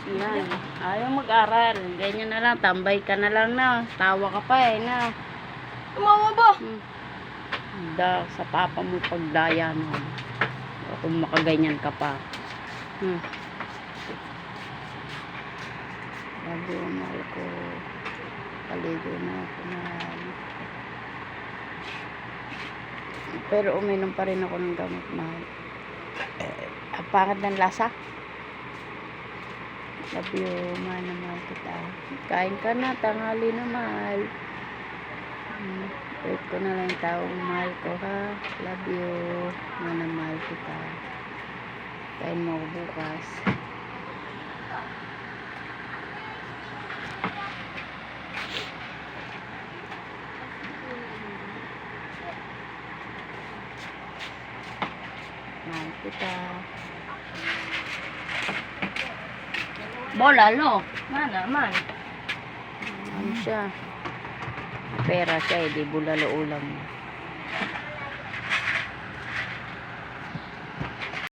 Yan. Ayaw mag-aral. Ganyan na lang. Tambay ka na lang na. Tawa ka pa eh na. Tumawa ba? Sa papa mo pagdaya mo. Kung makaganyan ka pa. Love you, mahal ko. Paligo na ako, mahal. Pero uminom pa rin ako ng gamot, mahal. Ang pangit ng lasa. Love you, mahal na mahal kita. Kain ka na, tanghali na, mahal. Wait ko na lang yung taong mahal ko, ha. Love you, mahal na mahal kita. Kain mo ako bukas. Mahal kita. Bola, lo. Mana, man. Ano siya? Pera siya, di bulalo ulam.